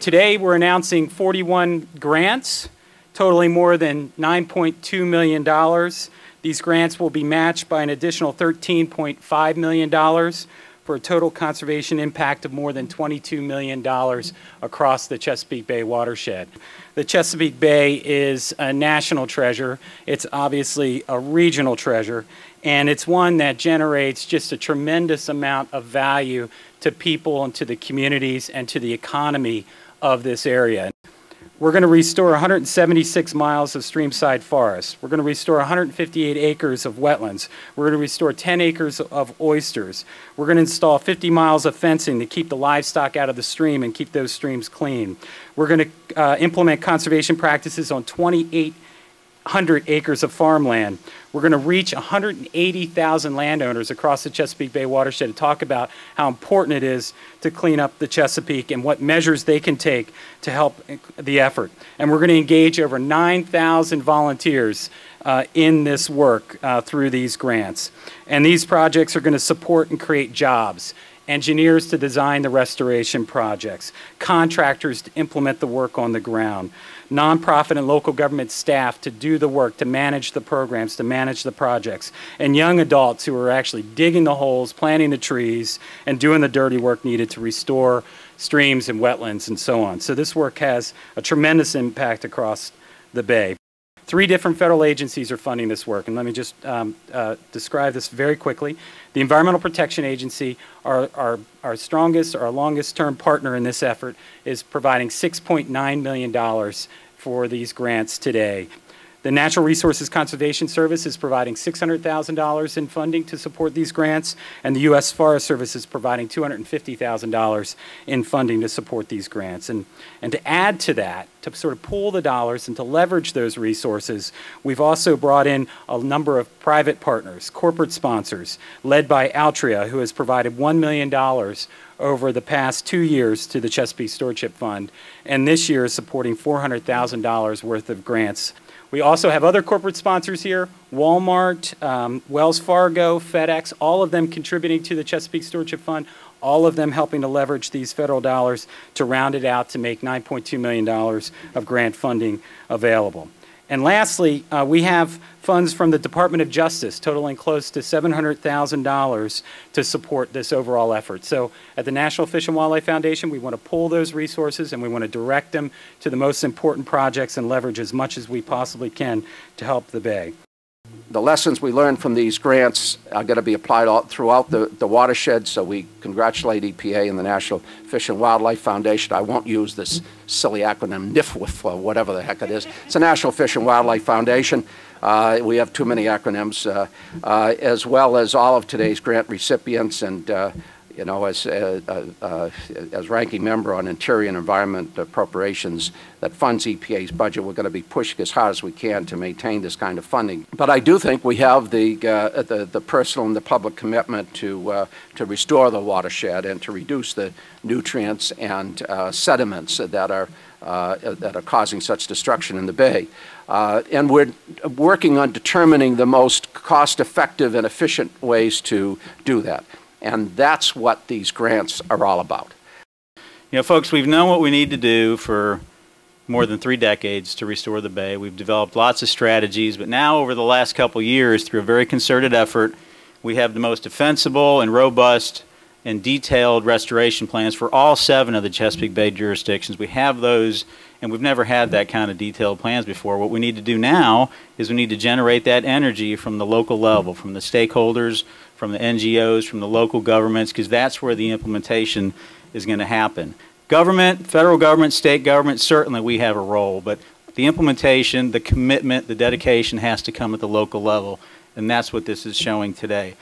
Today we're announcing 41 grants totaling more than $9.2 million. These grants will be matched by an additional $13.5 million for a total conservation impact of more than $22 million across the Chesapeake Bay watershed. The Chesapeake Bay is a national treasure. It's obviously a regional treasure, and it's one that generates just a tremendous amount of value to people and to the communities and to the economy of this area. We're going to restore 176 miles of streamside forest. We're going to restore 158 acres of wetlands. We're going to restore 10 acres of oysters. We're going to install 50 miles of fencing to keep the livestock out of the stream and keep those streams clean. We're going to implement conservation practices on 2,800 acres of farmland. We're going to reach 180,000 landowners across the Chesapeake Bay watershed to talk about how important it is to clean up the Chesapeake and what measures they can take to help the effort. And we're going to engage over 9,000 volunteers in this work through these grants. And these projects are going to support and create jobs. Engineers to design the restoration projects, contractors to implement the work on the ground, nonprofit and local government staff to do the work, to manage the programs, to manage the projects, and young adults who are actually digging the holes, planting the trees, and doing the dirty work needed to restore streams and wetlands and so on. So this work has a tremendous impact across the Bay. 3 different federal agencies are funding this work, and let me just describe this very quickly. The Environmental Protection Agency, our strongest, our longest term partner in this effort, is providing $6.9 million for these grants today. The Natural Resources Conservation Service is providing $600,000 in funding to support these grants, and the U.S. Forest Service is providing $250,000 in funding to support these grants. And to add to that, to sort of pool the dollars and to leverage those resources, we've also brought in a number of private partners, corporate sponsors, led by Altria, who has provided $1 million over the past 2 years to the Chesapeake Stewardship Fund, and this year is supporting $400,000 worth of grants. We also have other corporate sponsors here, Walmart, Wells Fargo, FedEx, all of them contributing to the Chesapeake Stewardship Fund, all of them helping to leverage these federal dollars to round it out to make $9.2 million of grant funding available. And lastly, we have funds from the Department of Justice totaling close to $700,000 to support this overall effort. So at the National Fish and Wildlife Foundation, we want to pool those resources and we want to direct them to the most important projects and leverage as much as we possibly can to help the Bay. The lessons we learned from these grants are going to be applied throughout the watershed, so we congratulate EPA and the National Fish and Wildlife Foundation. I won't use this silly acronym, NFWF, or whatever the heck it is. It's the National Fish and Wildlife Foundation. We have too many acronyms, as well as all of today's grant recipients, and you know, as ranking member on Interior and Environment Appropriations that funds EPA's budget, we're going to be pushing as hard as we can to maintain this kind of funding. But I do think we have the personal and the public commitment to restore the watershed and to reduce the nutrients and sediments that are causing such destruction in the Bay. And we're working on determining the most cost-effective and efficient ways to do that. And that's what these grants are all about. You know, folks, we've known what we need to do for more than 3 decades to restore the Bay. We've developed lots of strategies, but now over the last couple years, through a very concerted effort, we have the most defensible and robust and detailed restoration plans for all 7 of the Chesapeake Bay jurisdictions. We have those, and we've never had that kind of detailed plans before. What we need to do now is we need to generate that energy from the local level, from the stakeholders, from the NGOs, from the local governments, because that's where the implementation is going to happen. Government, federal government, state government, certainly we have a role, but the implementation, the commitment, the dedication has to come at the local level, and that's what this is showing today.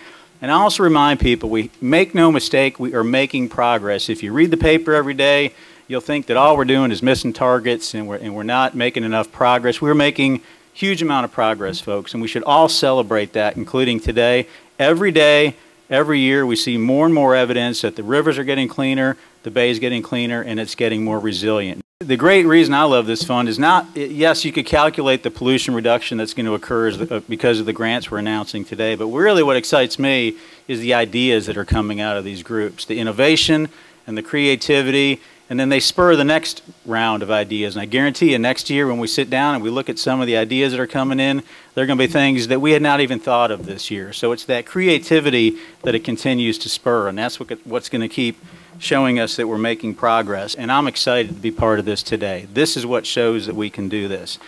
And I also remind people, we make no mistake, we are making progress. If you read the paper every day, you'll think that all we're doing is missing targets and we're not making enough progress. We're making huge amount of progress, folks, and we should all celebrate that, including today. Every day, every year, we see more and more evidence that the rivers are getting cleaner, the Bay is getting cleaner, and it's getting more resilient. The great reason I love this fund is not, yes, you could calculate the pollution reduction that's going to occur because of the grants we're announcing today, but really what excites me is the ideas that are coming out of these groups, the innovation and the creativity and then they spur the next round of ideas. And I guarantee you next year when we sit down and we look at some of the ideas that are coming in, they're going to be things that we had not even thought of this year. So it's that creativity that it continues to spur, and that's what's going to keep showing us that we're making progress. And I'm excited to be part of this today. This is what shows that we can do this.